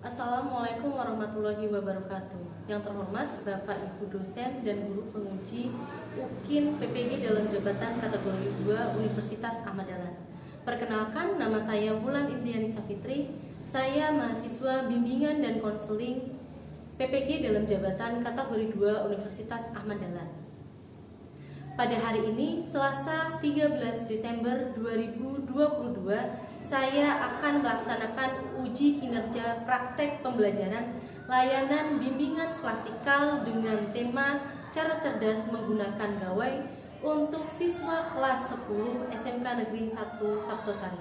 Assalamualaikum warahmatullahi wabarakatuh. Yang terhormat Bapak Ibu dosen dan guru penguji UKIN PPG dalam jabatan kategori 2 Universitas Ahmad Dahlan. Perkenalkan, nama saya Wulan Indriani Safitri. Saya mahasiswa bimbingan dan konseling PPG dalam jabatan kategori 2 Universitas Ahmad Dahlan. Pada hari ini, Selasa 13 Desember 2022, saya akan melaksanakan uji kinerja praktek pembelajaran layanan bimbingan klasikal dengan tema cara cerdas menggunakan gawai untuk siswa kelas 10 SMK Negeri 1 Sabtosari.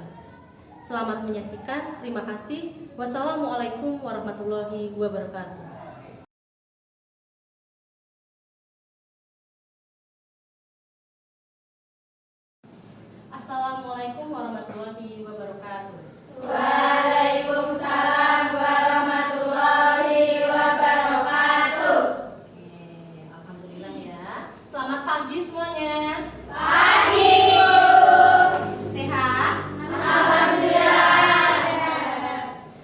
Selamat menyaksikan, terima kasih. Wassalamualaikum warahmatullahi wabarakatuh. Assalamualaikum warahmatullahi wabarakatuh. Waalaikumsalam warahmatullahi wabarakatuh. Alhamdulillah ya. Selamat pagi semuanya. Pagi, Bu. Sehat? Alhamdulillah.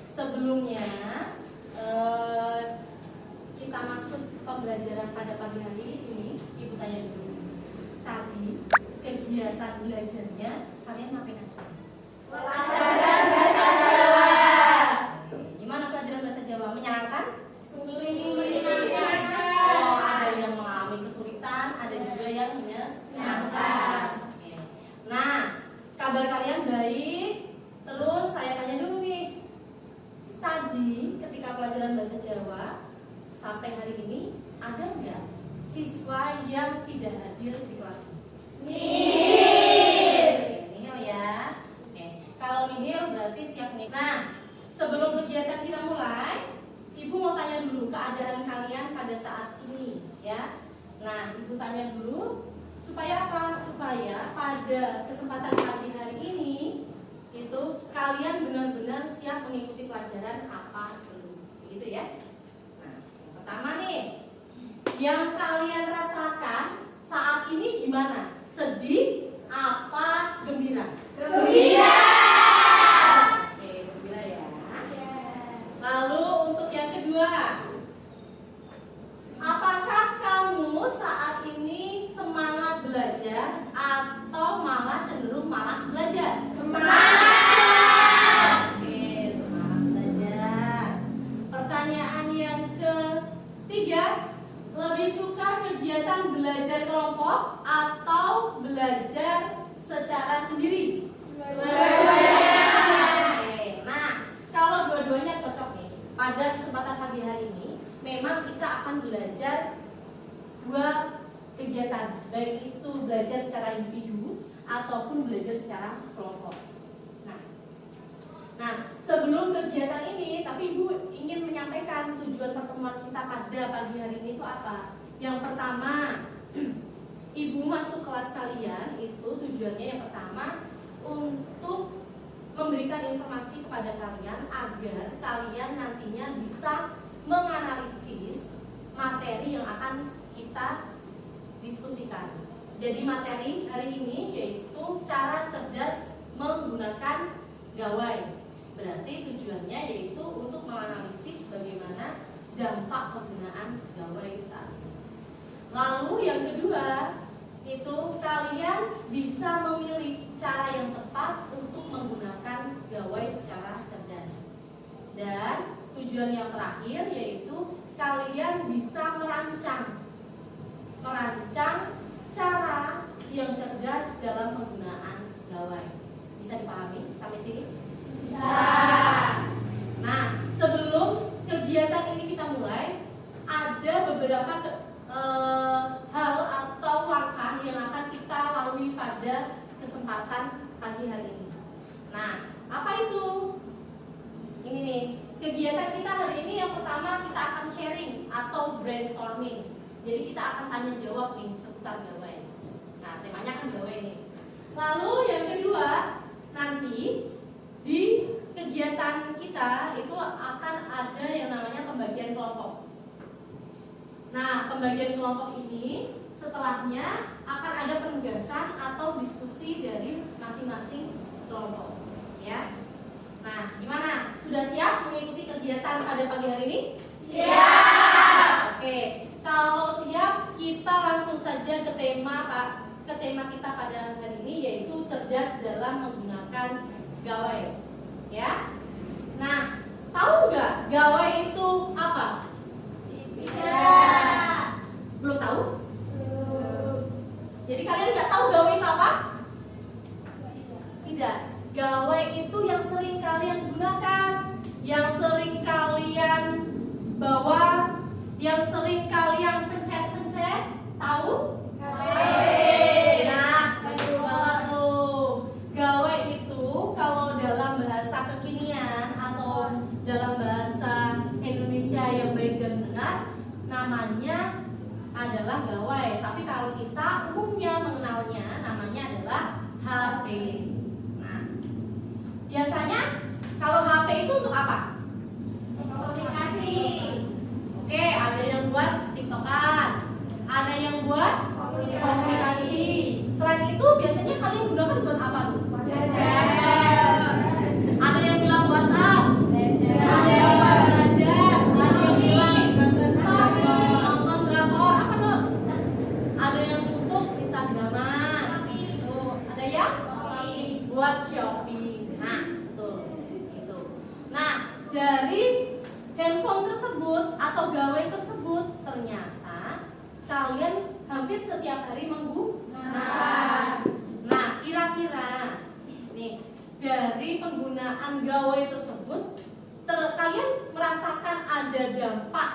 Sebelumnya kita masuk pembelajaran pada pagi hari ini, Ibu tanya dulu. Tadi kegiatan belajarnya kalian ngapain aja? Pelajaran bahasa Jawa. Gimana pelajaran bahasa Jawa? Menyenangkan? Sulit. Oh, ada yang mengalami kesulitan, ada juga yang menyenangkan. Oke. Nah, kabar kalian baik. Terus saya tanya dulu nih. Tadi ketika pelajaran bahasa Jawa sampai hari ini ada nggak siswa yang tidak hadir di kelas ini? Nihil ya. Oke. Kalau nihil berarti siap nih. Nah, sebelum kegiatan kita mulai, Ibu mau tanya dulu keadaan kalian pada saat ini, ya. Nah, Ibu tanya dulu supaya apa? Supaya pada kesempatan pagi hari ini itu kalian benar-benar siap mengikuti pelajaran apa dulu, gitu ya. Nah, yang pertama nih, yang kalian rasakan saat ini gimana? Sedih apa gembira? Gembira. Oke, gembira ya. Lalu untuk yang kedua, apakah kamu saat ini semangat belajar atau malah cenderung malas belajar? Semangat. Oke, semangat belajar. Pertanyaan yang ketiga, lebih suka kegiatan belajar kelompok atau belajar secara sendiri? Oke, nah kalau dua-duanya cocok nih, pada kesempatan pagi hari ini memang kita akan belajar dua kegiatan, baik itu belajar secara individu ataupun belajar secara kelompok. Nah, sebelum kegiatan ini, tapi Ibu ingin menyampaikan tujuan pertemuan kita pada pagi hari ini itu apa? Yang pertama, Ibu masuk kelas kalian itu tujuannya yang pertama untuk memberikan informasi kepada kalian agar kalian nantinya bisa menganalisis materi yang akan kita diskusikan. Jadi materi hari ini yaitu cara cerdas menggunakan gawai. Berarti tujuannya yaitu untuk menganalisis bagaimana dampak penggunaan gawai saat ini. Lalu yang kedua, itu kalian bisa memilih cara yang tepat untuk menggunakan gawai secara cerdas. Dan tujuan yang terakhir yaitu kalian bisa merancang cara yang cerdas dalam penggunaan gawai. Bisa dipahami sampai sini? Bisa. Nah, sebelum kegiatan ini kita mulai, ada beberapa hal atau langkah yang akan kita lalui pada kesempatan pagi hari ini. Nah, apa itu? Ini nih, kegiatan kita hari ini yang pertama kita akan sharing atau brainstorming. Jadi kita akan tanya jawab nih seputar gawai. Nah, temanya kan gawai nih. Lalu yang kedua, nanti di kegiatan kita itu akan ada yang namanya pembagian kelompok. Nah, pembagian kelompok ini setelahnya akan ada penugasan atau diskusi dari masing-masing kelompok, ya. Nah, gimana? Sudah siap mengikuti kegiatan pada pagi hari ini? Siap. Oke, kalau siap kita langsung saja ke tema kita pada hari ini, yaitu cerdas dalam menggunakan gawai. Ya. Nah, tahu nggak gawai itu apa? Tidak. Belum tahu? Belum. Jadi kalian nggak tahu gawai itu apa? Tidak. Gawai itu yang sering kalian gunakan, yang sering kalian bawa, yang sering kalian pencet-pencet. Tahu? Nah, betul banget tuh. Gawai itu kalau dalam bahasa kekinian atau dalam bahasa Indonesia yang baik dan benar, namanya adalah gawai. Tapi kalau kita umumnya mengenalnya, namanya adalah HP. Nah, biasanya kalau HP itu untuk apa? Komunikasi. Oke, ada yang buat TikTokan, ada yang buat komunikasi. Selain itu, biasanya kalian gunakan buat apa tuh? Ada yang bilang WhatsApp, ada yang buat belajar, ada yang bilang nonton drakor, apa tuh? Ada yang untuk Instagraman, tuh. Ada yang buat shopping. Nah, tuh, itu. Nah, dari handphone tersebut atau gawai tersebut ternyata kalian hampir setiap hari menggunakan. Nah, kira-kira nih dari penggunaan gawai tersebut kalian merasakan ada dampak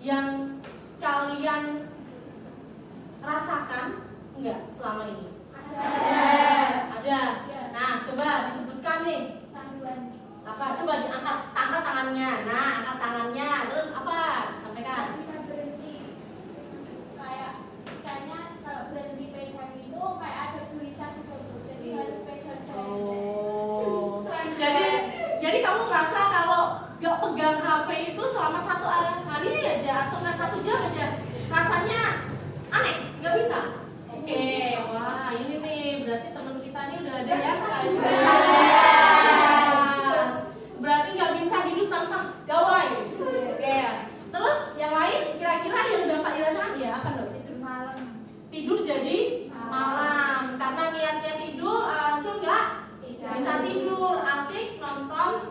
yang kalian rasakan enggak selama ini? Ada. Nah, coba disebutkan nih. Apa? Coba diangkat tangannya. Nah, angkat tangannya. Terus apa? Disampaikan. Bisa berhenti. Kayak misalnya kalau berhenti pegang itu kayak ada tulisan gitu. Jadi harus pegang Oh. Jadi kamu merasa kalau gak pegang HP itu selama satu hari aja atau nggak 1 jam aja, rasanya aneh, nggak bisa? Oke, wah ini nih berarti teman kita nih udah ada ya. Berarti nggak bisa hidup tanpa gawai. Oke. Terus yang lain kira-kira yang dapat dirasakan ya apa dong? Tidur malam. Tidur jadi malam karena niatnya tidur hasil nggak bisa tidur, asik nonton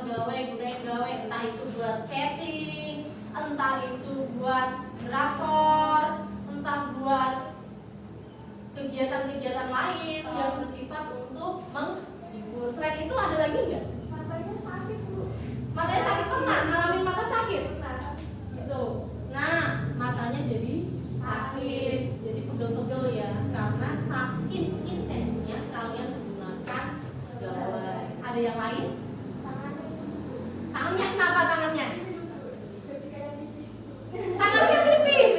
gawai, gunain gawai, entah itu buat chatting, entah itu buat drakor, entah buat kegiatan-kegiatan lain yang bersifat untuk menghibur. Selain itu ada lagi nggak? Matanya sakit, Bu. Matanya sakit pernah? Ngalamin mata sakit? Nah, Gitu. Nah, matanya jadi sakit, jadi pegel-pegel ya, karena saking intensnya kalian menggunakan gawai. Ada yang lain? Tangannya kenapa tangannya? Tangannya tipis.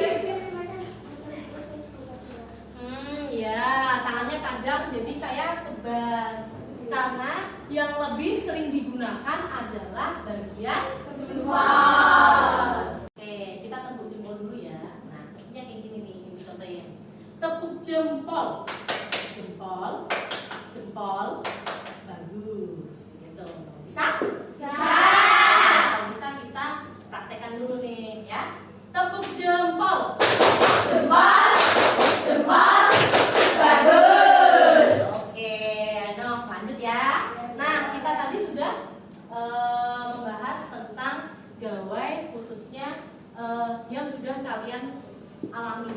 Ya, tangannya kadang jadi kayak kebas. Karena yang lebih sering digunakan adalah bagian jempol. Oke, kita tepuk jempol dulu ya. Nah, tepuknya kayak gini nih, ini contohnya. Tepuk jempol, jempol, jempol, bagus. Gitu. Bisa? Kalau bisa kita praktekkan dulu nih ya. Tepuk jempol, jempol, jempol, bagus. Oke, no, lanjut ya. Nah, kita tadi sudah membahas tentang gawai khususnya yang sudah kalian alami.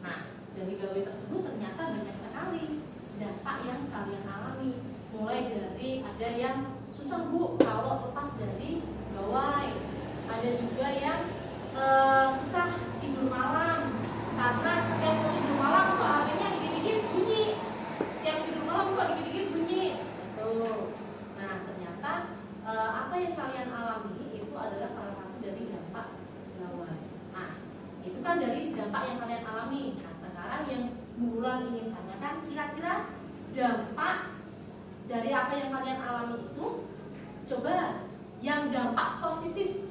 Nah, dari gawai tersebut ternyata banyak sekali dampak yang kalian alami. Mulai dari ada yang susah Bu kalau lepas dari gawai, ada juga yang susah tidur malam karena setiap mau tidur malam kok HP-nya dikit-dikit bunyi, setiap tidur malam kok dikit-dikit bunyi gitu. Nah, ternyata apa yang kalian alami itu adalah salah satu dari dampak gawai. Nah, itu kan dari dampak yang kalian alami. Nah, sekarang yang Bu Wulan ingin tanyakan, kira-kira dampak dari apa yang kalian alami itu, coba yang dampak positif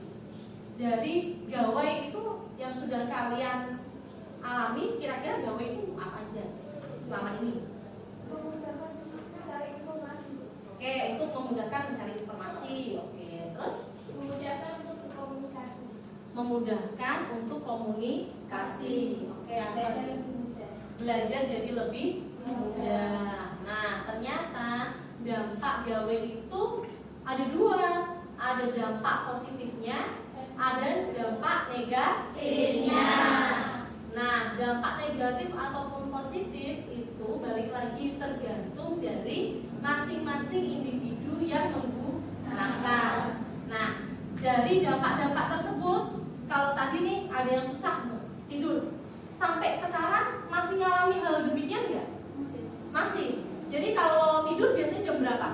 dari gawai itu yang sudah kalian kira-kira gawai itu apa aja selama ini? memudahkan untuk cari informasi. memudahkan untuk komunikasi. Oke, belajar jadi lebih mudah. Nah, ternyata dampak gawe itu ada dua, ada dampak positifnya, ada dampak negatifnya. Nah, dampak negatif ataupun positif itu balik lagi tergantung dari masing-masing individu yang menggunakan. Nah, dari dampak-dampak tersebut, kalau tadi nih ada yang susah tidur, sampai sekarang masih ngalami hal demikian nggak? Masih. Jadi kalau tidur biasanya jam berapa?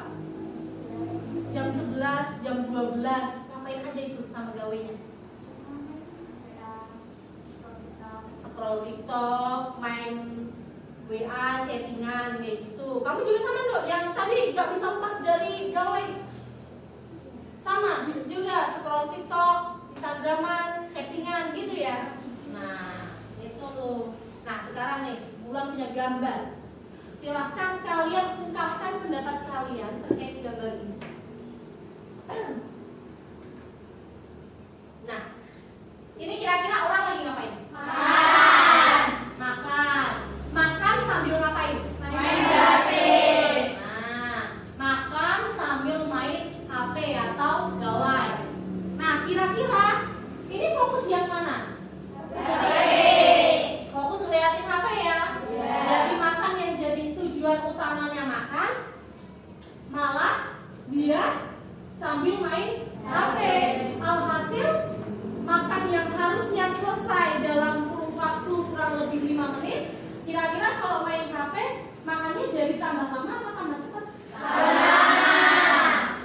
Jam 11, jam 12. Ngapain aja itu sama gawainya? Scroll TikTok, main WA, chattingan kayak gitu. Kamu juga sama dong? Yang tadi nggak bisa lepas dari gawai? Sama juga scroll TikTok, Instagraman, chattingan gitu ya. Nah, itu tuh. Nah, sekarang nih, Bulan punya gambar. Silahkan kalian ungkapkan pendapat kalian terkait gambar ini. Nah, ini kira-kira orang lagi ngapain? Makan sambil ngapain? Main HP. Nah, makan sambil main HP atau gawai. Nah, kira-kira ini fokus yang mana? HP. Fokus ngeliatin HP ya? Jadi makan yang jadi tujuan utamanya makan, malah dia sambil main HP. Alhasil makan yang harusnya selesai dalam kurun waktu kurang lebih 5 menit, kira-kira kalau main HP makannya jadi tambah lama apa tambah cepat?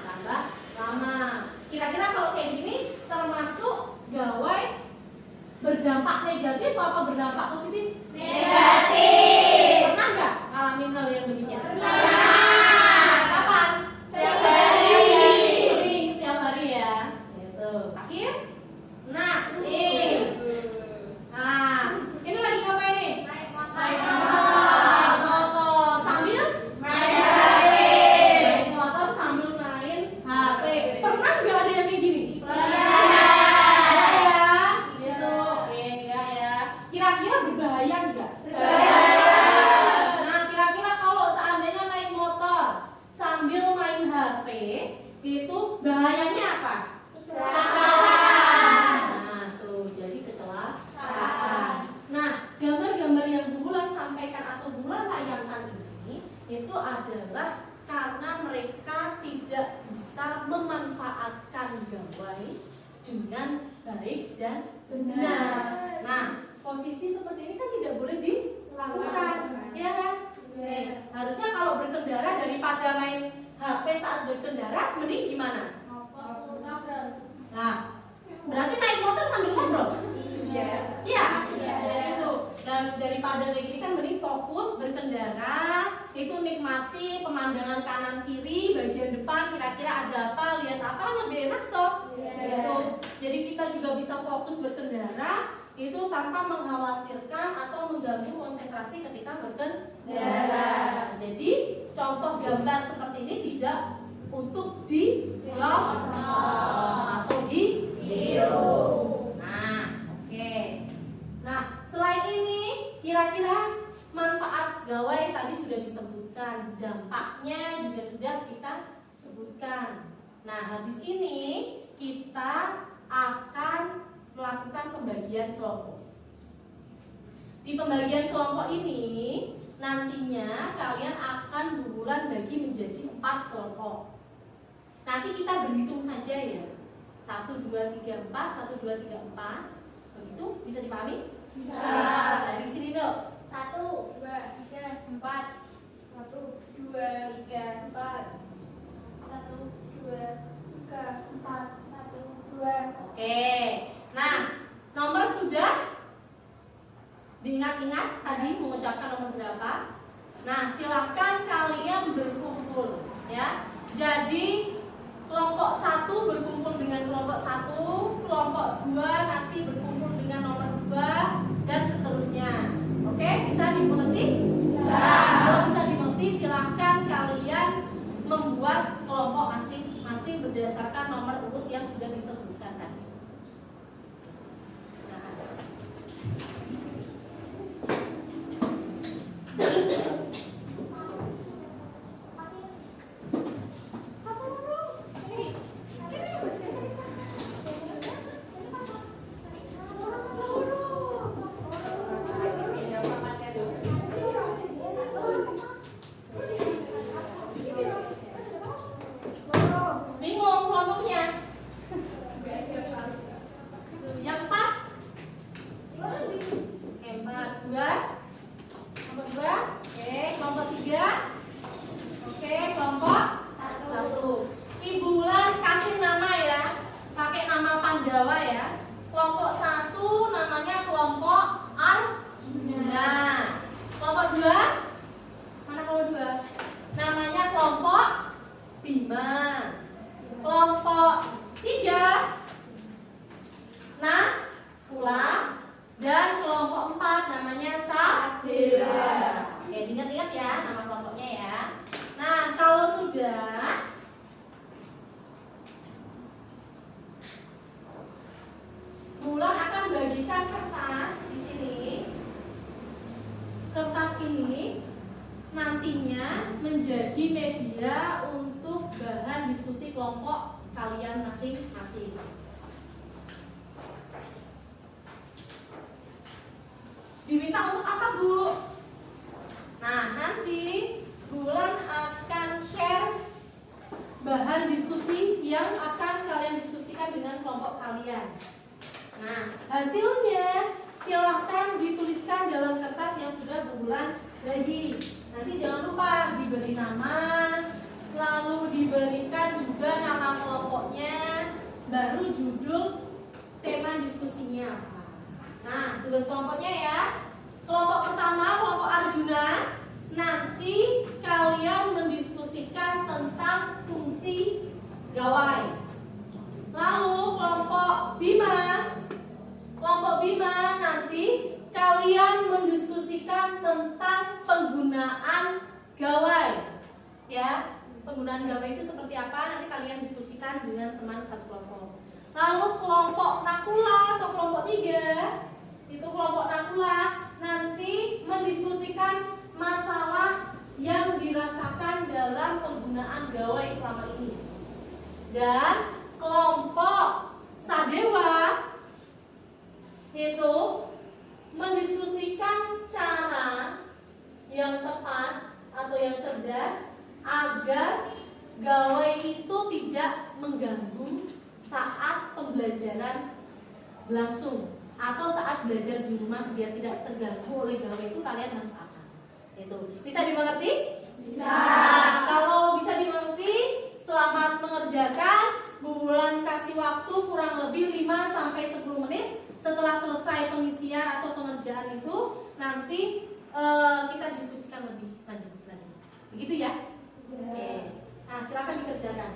Tambah lama. Kira-kira kalau kayak gini termasuk gawai berdampak negatif apa berdampak positif? Negatif. Pernah nggak ngalamin hal yang demikian? Kapan? Setiap hari. Sering, setiap hari ya. Gitu. Akhir? Nah, ini lagi ngapain nih? Naik motor. Naik motor sambil main HP. Naik motor sambil main HP. Pernah nggak ada yang kayak gini? Kira-kira berbahaya nggak? Nah, kira-kira kalau seandainya naik motor sambil main HP itu bahayanya apa? Nah, tuh jadi kecelakaan. Nah, gambar-gambar yang Bulan sampaikan atau Bulan tayangkan ini itu adalah karena mereka tidak bisa memanfaatkan gawai dengan baik dan benar. Nah, posisi seperti ini kan tidak boleh dilakukan, ya kan? Harusnya kalau berkendara daripada main HP saat berkendara, mending gimana? Nah, berarti naik motor sambil ngobrol. Iya. Itu. Dan daripada kayak gini kan mending fokus berkendara, itu nikmati pemandangan kanan kiri, bagian depan kira-kira ada apa, lihat apa, kan lebih enak toh. Gitu. Jadi kita juga bisa fokus berkendara itu tanpa mengkhawatirkan atau mengganggu konsentrasi ketika berkendara. Jadi contoh gambar seperti ini tidak untuk dicontoh atau ditiru. Nah, oke. Nah, selain ini kira-kira manfaat gawai tadi sudah disebutkan, dampaknya juga sudah kita sebutkan. Nah, habis ini kita akan melakukan pembagian kelompok. Di pembagian kelompok ini nantinya kalian akan Bulan bagi menjadi 4 kelompok. Nanti kita berhitung saja ya. 1, 2, 3, 4, 1, 2, 3, 4. Begitu? Bisa dipahami? Bisa. Dari sini dong. 1, 2, 3, 4. 1, 2, 3, 4. 1, 2, 3, 4. 1, 2. Oke. Nah, nomor sudah diingat-ingat tadi mengucapkan nomor berapa? Nah, silahkan kalian berkumpul ya. Jadi kelompok 1 berkumpul dengan kelompok 1, kelompok 2 nanti berkumpul dengan nomor 2 dan seterusnya. Oke, bisa dimengerti? Bisa. Kalau bisa dimengerti, silahkan kalian membuat kelompok masing-masing berdasarkan nomor urut yang sudah disebutkan tadi. menjadi media untuk bahan diskusi kelompok kalian masing-masing. Diminta untuk apa, Bu? Nah, nanti Bulan akan share bahan diskusi yang akan kalian diskusikan dengan kelompok kalian. Nah, hasilnya silahkan dituliskan dalam kertas yang sudah Bulan bagi. Nanti jangan lupa diberi nama, lalu diberikan juga nama kelompoknya, baru judul tema diskusinya apa. Nah, tugas kelompoknya ya. Kelompok pertama, kelompok Arjuna, nanti kalian mendiskusikan tentang fungsi gawai. Lalu kelompok Bima nanti kalian mendiskusikan tentang penggunaan gawai. Ya, penggunaan gawai itu seperti apa? Nanti kalian diskusikan dengan teman satu kelompok. Lalu kelompok Nakula atau kelompok 3, itu kelompok Nakula nanti mendiskusikan masalah yang dirasakan dalam penggunaan gawai selama ini. Dan kelompok Sadewa itu mendiskusikan cara yang tepat atau yang cerdas agar gawai itu tidak mengganggu saat pembelajaran berlangsung atau saat belajar di rumah biar tidak terganggu oleh gawai itu. Kalian harus apa? Itu bisa dimengerti? Bisa. Nah, kalau bisa dimengerti, selamat mengerjakan. Bu Bulan kasih waktu kurang lebih 5-10 menit. Setelah selesai pengisian atau pengerjaan itu, nanti kita diskusikan lebih lanjut lagi. Begitu ya? Oke. Nah, silakan dikerjakan.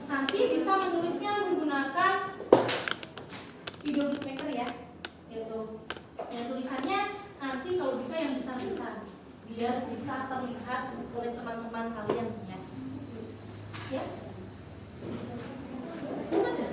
Nanti bisa menulisnya menggunakan video bookmaker ya, yaitu yang tulisannya nanti kalau bisa yang besar-besar biar bisa terlihat oleh teman-teman kalian ya. Ya. Ada.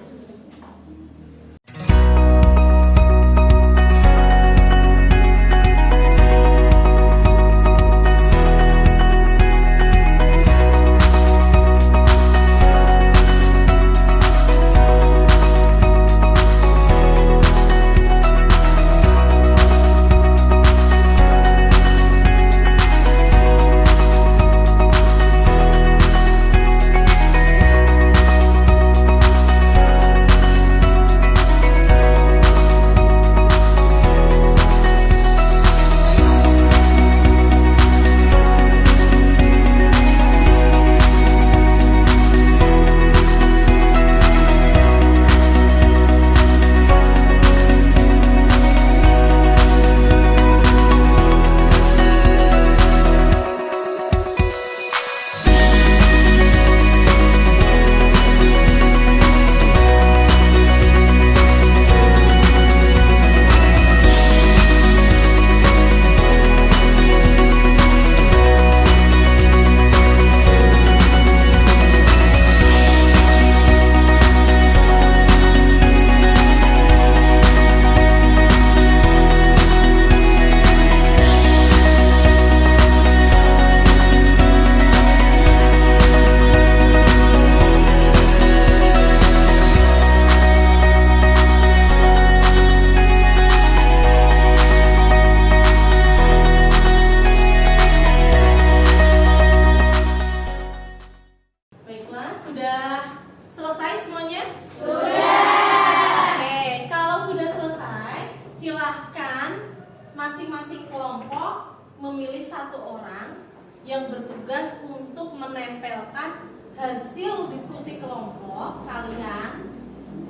masing-masing kelompok memilih satu orang yang bertugas untuk menempelkan hasil diskusi kelompok kalian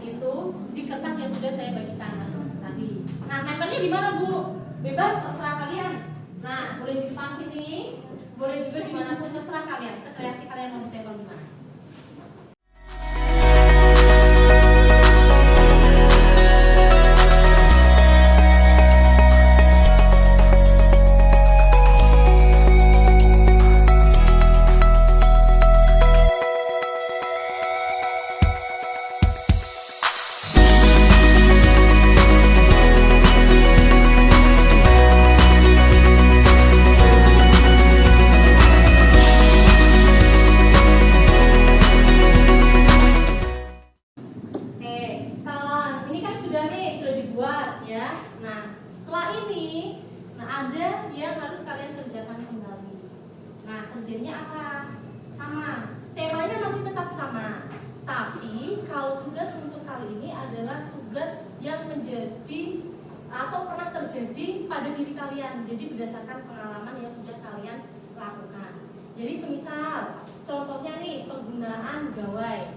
itu di kertas yang sudah saya bagikan tadi. Nah, nempelnya di mana, Bu? Bebas, terserah kalian. Nah, boleh di depan sini, boleh juga dimanapun terserah kalian. Sekreasi kalian mau ditempel di mana. kerjanya apa? Sama. Temanya masih tetap sama. Tapi kalau tugas untuk kali ini adalah tugas yang menjadi atau pernah terjadi pada diri kalian. Jadi berdasarkan pengalaman yang sudah kalian lakukan. Jadi semisal contohnya nih penggunaan gawai.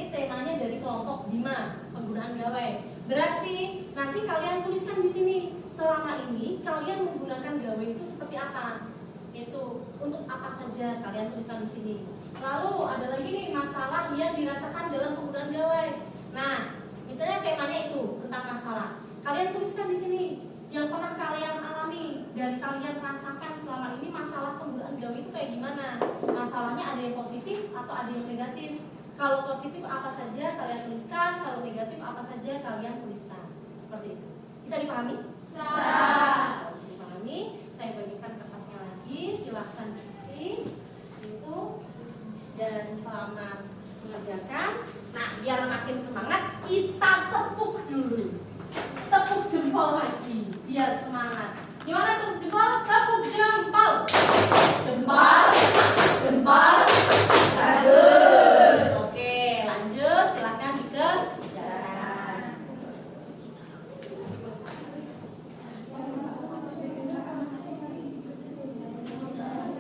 Temanya dari kelompok Bima, penggunaan gawai. Berarti nanti kalian tuliskan di sini selama ini kalian menggunakan gawai itu seperti apa? Itu untuk apa saja kalian tuliskan di sini. Lalu ada lagi nih masalah yang dirasakan dalam penggunaan gawai. Nah, misalnya temanya itu tentang masalah. Kalian tuliskan di sini yang pernah kalian alami dan kalian rasakan selama ini masalah penggunaan gawai itu kayak gimana? Masalahnya ada yang positif atau ada yang negatif? Kalau positif apa saja kalian tuliskan, kalau negatif apa saja kalian tuliskan. Seperti itu. Bisa dipahami? Bisa. Kalau bisa dipahami, saya bagikan kertasnya lagi. Silahkan isi itu dan selamat mengerjakan. Nah, biar makin semangat, kita tepuk dulu. Tepuk jempol lagi, biar semangat. Gimana tepuk jempol? Tepuk jempol. Jempol, jempol, bagus. Oke, lanjut. Silahkan dikerjakan.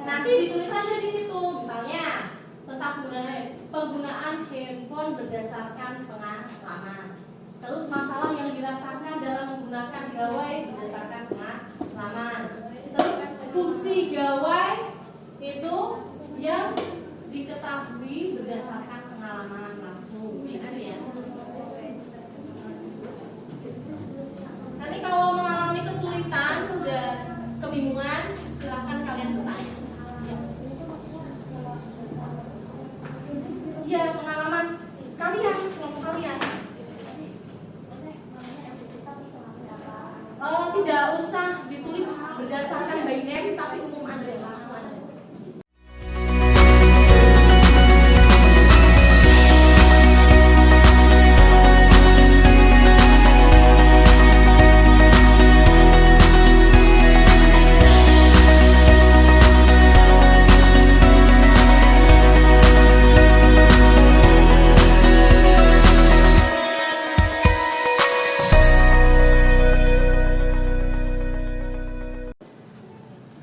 Nanti ditulis aja di situ, misalnya tentang penggunaan handphone berdasarkan pengalaman. Terus masalah yang dirasakan dalam menggunakan gawai berdasarkan pengalaman. Terus fungsi gawai itu yang diketahui berdasarkan pengalaman langsung. Gitu ya. Nanti kalau mengalami kesulitan dan kebingungan, silahkan kalian bertanya. Ya, pengalaman kalian, kelompok kalian. Tidak usah ditulis berdasarkan by name, tapi umum aja, langsung aja.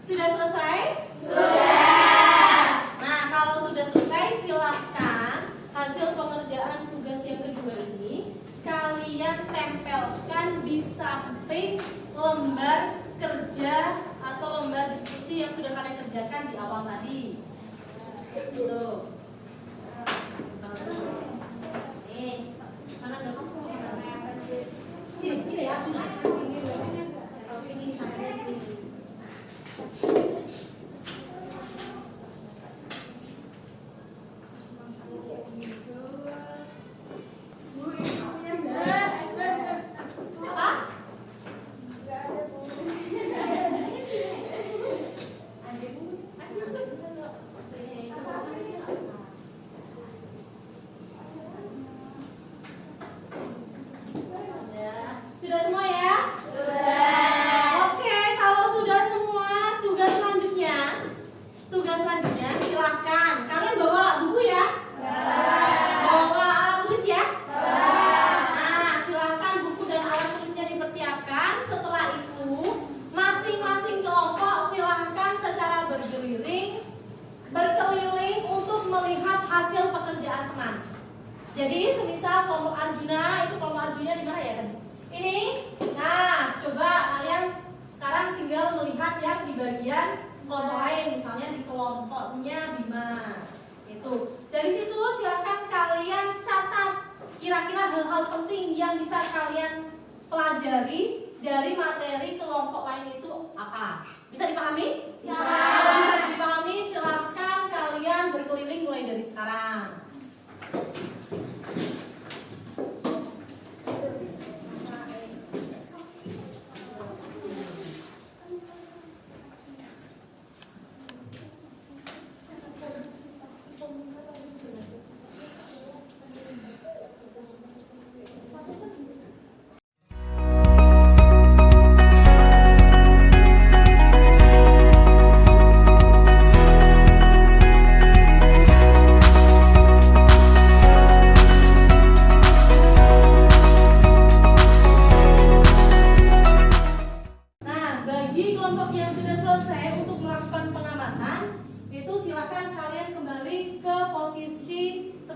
Sudah selesai? Sudah. Nah, kalau sudah selesai, silahkan hasil pengerjaan tugas yang kedua ini kalian tempelkan di samping lembar kerja atau lembar diskusi yang sudah kalian kerjakan di awal tadi. Tuh. Nih, mana ada kamu? Sini, ini ya, Juna. Sini, sampai sini. Sudah semua ya? Sudah. Oke, kalau sudah semua, tugas selanjutnya silahkan kalian bawa buku ya? Bawa alat tulis ya? Nah, silahkan buku dan alat tulisnya dipersiapkan. Setelah itu, masing-masing kelompok silahkan secara berkeliling untuk melihat hasil pekerjaan teman. Jadi, semisal kelompok Arjuna, itu kelompok Arjuna di mana ya tadi? Ini. Nah, coba kalian sekarang tinggal melihat yang di bagian kelompok lain, misalnya di kelompoknya Bima. Itu. Dari situ silahkan kalian catat kira-kira hal-hal penting yang bisa kalian pelajari dari materi kelompok lain itu apa. Bisa dipahami? Bisa. Kalau bisa dipahami, silahkan kalian berkeliling mulai dari sekarang.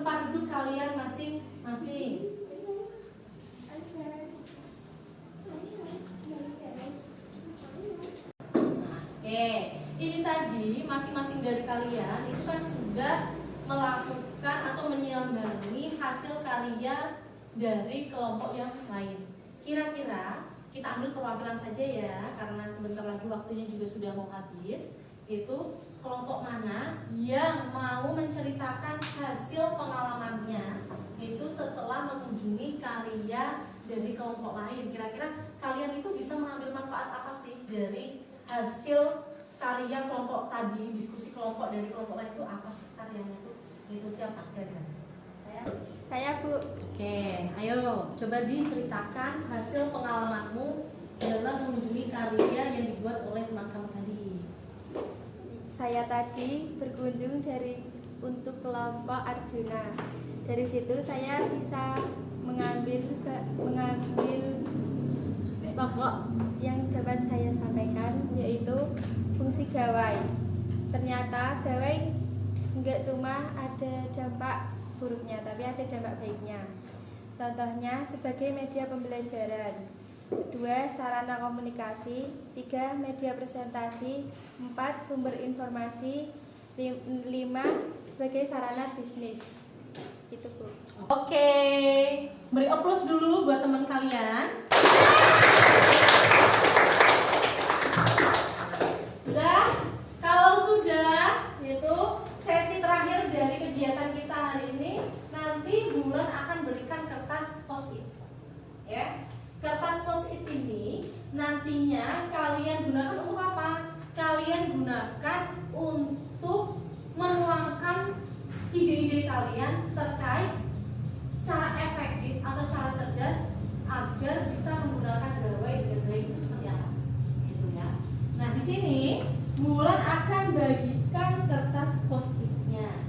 tempat duduk kalian masing-masing. Oke, ini tadi masing-masing dari kalian itu kan sudah melakukan atau menyambangi hasil karya dari kelompok yang lain. Kira-kira kita ambil perwakilan saja ya, karena sebentar lagi waktunya juga sudah mau habis. Itu kelompok mana yang mau menceritakan hasil pengalamannya itu setelah mengunjungi karya dari kelompok lain. Kira-kira kalian itu bisa mengambil manfaat apa sih dari hasil karya kelompok tadi, diskusi kelompok dari kelompok lain itu apa sih karyanya itu? Itu siapa kira-kira? Saya Bu. Oke, ayo coba diceritakan hasil pengalamanmu dalam mengunjungi karya yang dibuat oleh teman kamu tadi. Saya tadi berkunjung untuk kelompok Arjuna. Dari situ saya bisa mengambil pokok yang dapat saya sampaikan, yaitu fungsi gawai. Ternyata gawai enggak cuma ada dampak buruknya, tapi ada dampak baiknya. Contohnya sebagai media pembelajaran, 2. sarana komunikasi, 3. media presentasi, 4. sumber informasi, 5. sebagai sarana bisnis. Itu Bu. Oke, beri aplaus dulu buat teman kalian. Sudah? Kalau sudah, itu sesi terakhir dari kegiatan kita hari ini. Nanti Bulan akan berikan kertas post-it. Ya, kertas post-it ini nantinya kalian gunakan untuk apa? Kalian gunakan untuk menuangkan ide-ide kalian terkait cara efektif atau cara cerdas agar bisa menggunakan gawai dengan baik itu seperti apa, gitu ya. Nah di sini Bulan akan bagikan kertas post-itnya.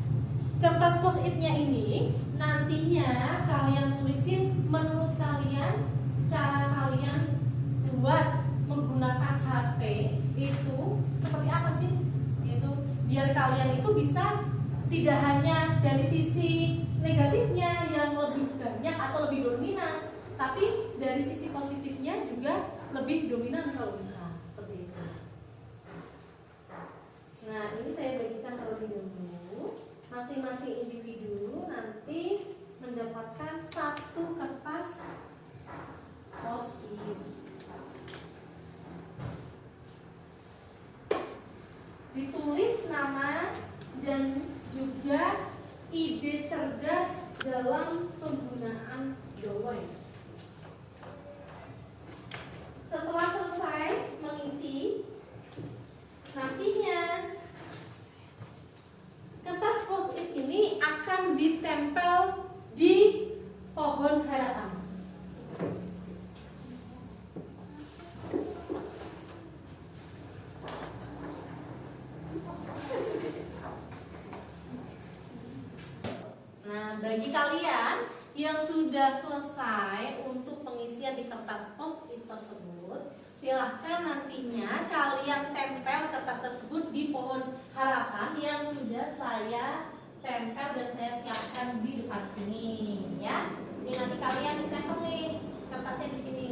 Kertas post-itnya ini nantinya kalian tulisin menurut kalian cara kalian buat menggunakan HP itu seperti apa sih? Itu biar kalian itu bisa tidak hanya dari sisi negatifnya yang lebih banyak atau lebih dominan, tapi dari sisi positifnya juga lebih dominan kalau bisa, seperti itu. Nah, ini saya bagikan terlebih dahulu. Masing-masing individu nanti mendapatkan satu kertas post-it. Ditulis nama dan juga ide cerdas dalam penggunaan gawai. Setelah selesai mengisi, nantinya kertas post-it ini akan ditempel di pohon harapan. Nah, bagi kalian yang sudah selesai untuk pengisian di kertas post-it tersebut, silahkan nantinya kalian tempel kertas tersebut di pohon harapan yang sudah saya tempel dan saya siapkan di depan sini, ya. Ini nanti kalian ditempel nih kertasnya di sini,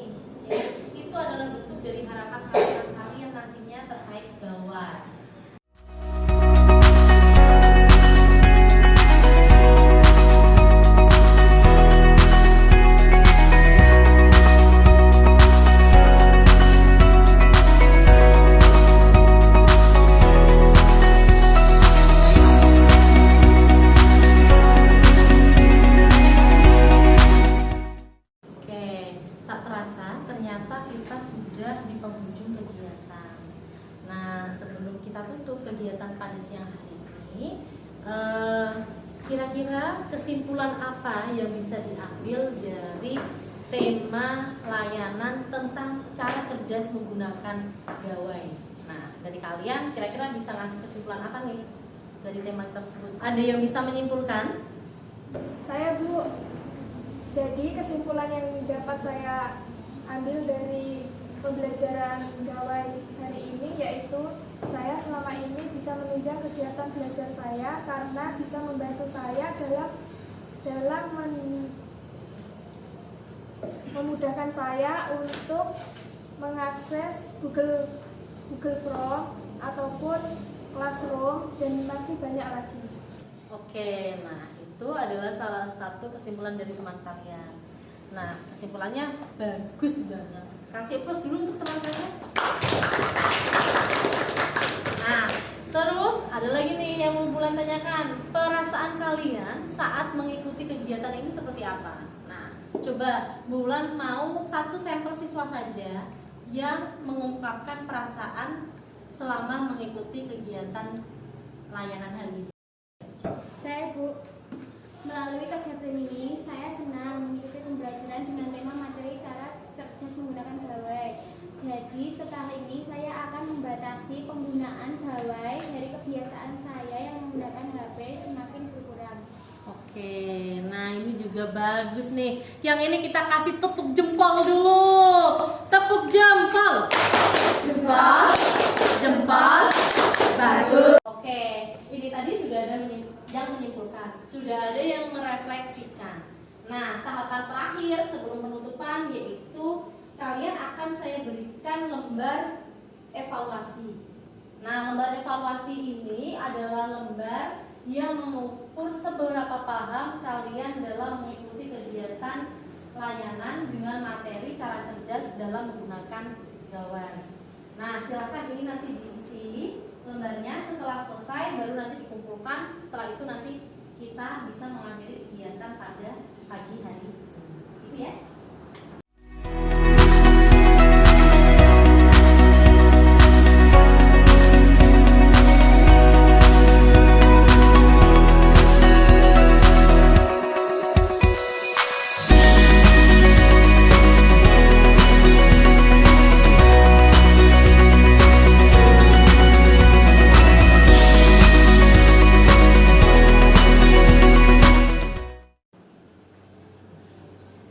ya. Itu adalah bentuk dari harapan kalian nantinya terkait gawai. Kegiatan pada siang hari ini, kira-kira kesimpulan apa yang bisa diambil dari tema layanan tentang cara cerdas menggunakan gawai? Nah, dari kalian kira-kira bisa ngasih kesimpulan apa nih dari tema tersebut? Ada yang bisa menyimpulkan? Saya Bu, jadi kesimpulan yang dapat saya ambil dari pembelajaran gawai hari ini yaitu saya selama ini bisa menunjang kegiatan belajar saya karena bisa membantu saya dalam dalam memudahkan saya untuk mengakses Google Chrome ataupun Classroom dan masih banyak lagi. Oke, nah itu adalah salah satu kesimpulan dari teman kalian. Nah, kesimpulannya bagus banget. Kasih plus dulu untuk teman kalian. Nah, terus ada lagi nih yang mau Bulan tanyakan. Perasaan kalian saat mengikuti kegiatan ini seperti apa? Nah, coba Bulan mau satu sampel siswa saja yang mengungkapkan perasaan selama mengikuti kegiatan layanan hari ini. Saya Bu, melalui kegiatan ini saya senang mengikuti pembelajaran dengan tema materi cara cerdas menggunakan gawai. Jadi setelah ini saya akan membatasi penggunaan gawai dari kebiasaan saya yang menggunakan HP semakin berkurang. Oke, nah ini juga bagus nih. Yang ini kita kasih tepuk jempol dulu. Tepuk jempol. Jempol. Jempol. Bagus. Oke, ini tadi sudah ada yang menyimpulkan, sudah ada yang merefleksikan. Nah, tahapan terakhir sebelum penutupan yaitu kalian akan saya berikan lembar evaluasi. Nah, lembar evaluasi ini adalah lembar yang mengukur seberapa paham kalian dalam mengikuti kegiatan layanan dengan materi cara cerdas dalam menggunakan gawai. Nah, silakan ini nanti diisi lembarnya, setelah selesai baru nanti dikumpulkan. Setelah itu nanti kita bisa mengakhiri kegiatan pada pagi hari. Itu ya.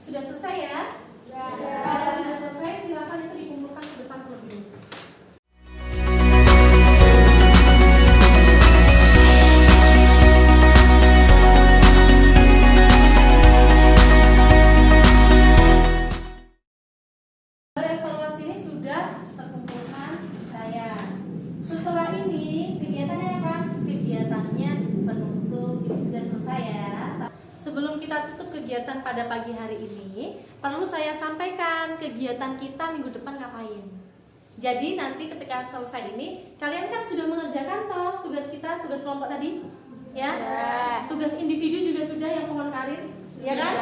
Sudah selesai ya? Kalau sudah selesai, silakan itu dikumpulkan ke depan terlebih dahulu. Evaluasi ini sudah terkumpulkan saya. Setelah ini kegiatannya apa? Kegiatannya penutup. Ini sudah selesai ya. Sebelum kita tutup kegiatan pada pagi hari ini, perlu saya sampaikan kegiatan kita minggu depan ngapain. Jadi nanti ketika selesai ini, kalian kan sudah mengerjakan toh tugas kita, tugas kelompok tadi, ya? Tugas individu juga sudah yang pohon karir, ya kan?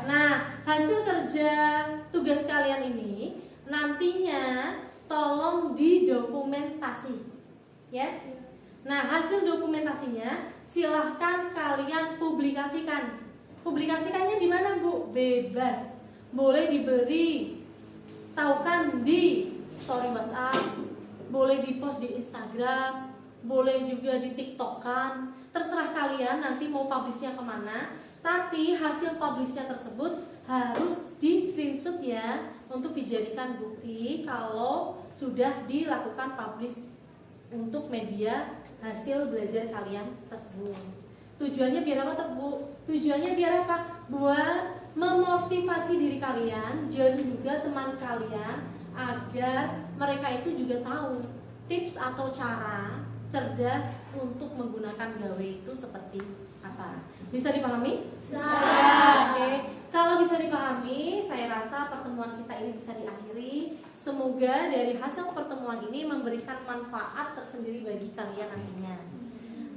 Nah, hasil kerja tugas kalian ini nantinya tolong didokumentasi, ya? Nah, hasil dokumentasinya silahkan kalian publikasikan. Publikasikannya di mana, Bu? Bebas. Boleh diberi taukan di story WhatsApp, boleh di-post di Instagram, boleh juga di TikTok-kan. Terserah kalian nanti mau publishnya kemana. Tapi hasil publishnya tersebut harus di screenshot ya, untuk dijadikan bukti kalau sudah dilakukan publish untuk media hasil belajar kalian tersebut. Tujuannya biar apa, Bu? Tujuannya biar apa? Buat memotivasi diri kalian dan juga teman kalian agar mereka itu juga tahu tips atau cara cerdas untuk menggunakan gawai itu seperti apa. Bisa dipahami? Oke. Kalau bisa dipahami, saya rasa pertemuan kita ini bisa diakhiri. Semoga dari hasil pertemuan ini memberikan manfaat tersendiri bagi kalian nantinya.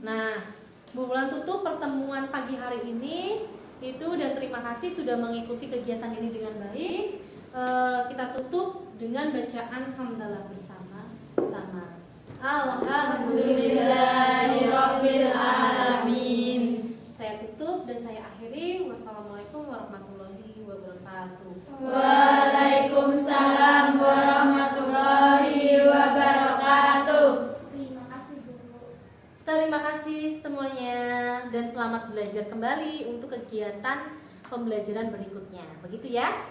Nah, Bu Bulan tutup pertemuan pagi hari ini itu, dan terima kasih sudah mengikuti kegiatan ini dengan baik. Kita tutup dengan bacaan hamdalah bersama. Alhamdulillahirabbil alamin. Saya tutup dan saya akhiri. Wassalamualaikum warahmatullahi wabarakatuh. Waalaikumsalam warahmatullahi wabarakatuh. Terima kasih, Bu. Terima kasih semuanya dan selamat belajar kembali untuk kegiatan pembelajaran berikutnya. Begitu ya?